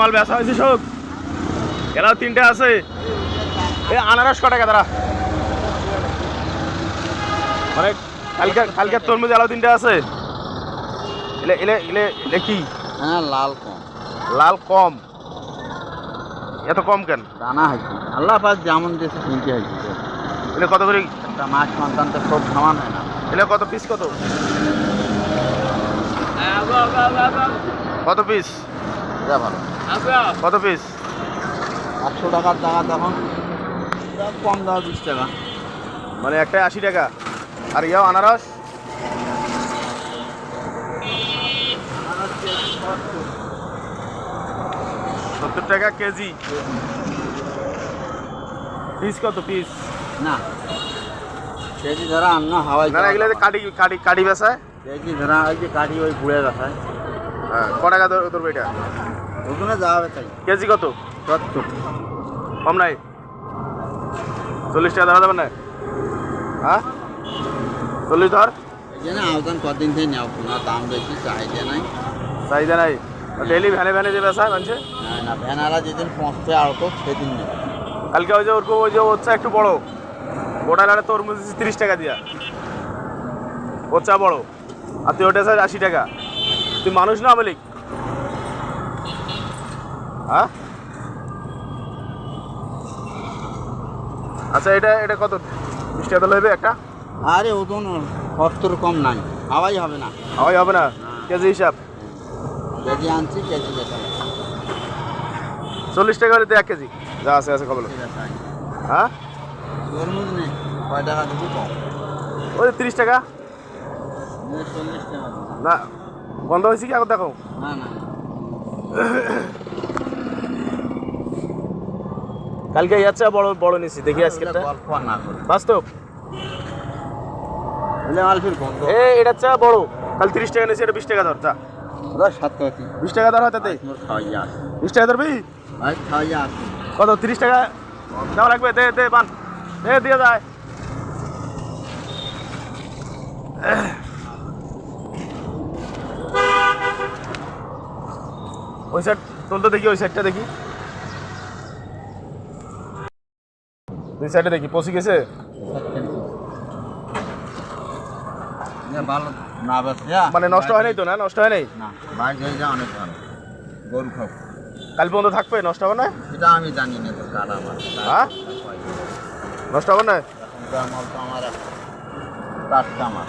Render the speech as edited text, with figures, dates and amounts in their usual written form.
মাল বেচা হয়েছে সব, এলাও 3টে আছে। এই আনারস ক টাকা দাঁড়া, মানে কালকে তরমুজ এলাও 3টে আছে। এলে এলে এলে এলে কি? হ্যাঁ, লাল কম। লাল কম, এত কম কেন? দানা হয়েছে আল্লাহ পাক যেমন দেশে কিনতে হয়েছে। এলে কত করে? একটা মাছ সন্তান তো সব খাওয়ান হয় না। এলে কত পিস? কত কত পিস? এটা ভালো। কত পিস? 100 টাকার দাম তখন কম দাও 20 টাকা, মানে একটাই 80 টাকা। আর ইয়াও আনারস 70 টাকা কেজি। পিস কত পিস? না কেজি ধরা আন্ন হাওয়াই না এগুলো কাটি কাটি কাটি বেচায়। কেজি ধরা ওই যে কাটি ওই ঘুরে বেসায়। হ্যাঁ, ক টাকা ধরবে এটা? ওখানে যাওয়া তাই। কেজি কত? 70। কম নাই? 40 টাকা ধরা যাবে না? হ্যাঁ 40 ধর। এই জন্য আওতান কদিন থেকে নেওয়া কোনো দাম বেশি, চাহিদা নাই। চাহিদা নাই। ডেইলি ভ্যানে ভ্যানে যে বেচা মানছে না ভ্যানারা যেদিন পৌঁছতে আড়তো সেদিন নেবে। কালকে ওই যে ওরকম ওই যে হচ্ছে একটু বড় গোটা লাড়ে তরমুজ 30 টাকা দিয়া, ওচ্চা বড়। আর তুই ওটা 80 টাকা। তুই মানুষ না মালিক? হ্যাঁ আচ্ছা, এটা এটা কত? 20 টাকা লইবে একটা? আরে ও তো 70 কম নাই, হাওয়াই হবে না। হাওয়াই হবে না? কেজি হিসাব কেজি আনছি, কেজি বেচা 40 টাকা হলে 1 কেজি যা আছে আছে কবে? হ্যাঁ তরমুজ নেই, কয় টাকা দিবি কম? ওই 30 টাকা। 40 টাকা না বন্ধ হয়েছে কি এখন দেখো? না না কালকে যাচ্ছে বড় বড় নিছি, দেখি আজকে গল্প না করে বাস্তব। মালফির বন্ধ। এটা চা বড়, কাল 30 টাকা নিয়েছি, এটা 20 টাকা ধর। তা ওরা 70 20 টাকা ধর হয় তাতে। খাওয়াইয়া 20 টাকা ধরবি? ভাই খাওয়াইয়া কত? 30 টাকা দেওয়া লাগবে। দে দে বান, দে দিয়ে যায়। ওই সাইড তুলতে দেখি, ওই সাইডটা দেখি, দুই সাইডে দেখি পচে গেছে। ভালো না বেশি মানে নষ্ট হয় নাই তো? না নষ্ট হয় নাই। না বাইক হয়ে যা অনেক ভালো। গরু খাও, কাল পর্যন্ত থাকবে, নষ্ট হবে না? সেটা আমি জানি না তো কাটা আমার। হ্যাঁ নষ্ট হবে না? মাল তো আমার টাটকা মাল।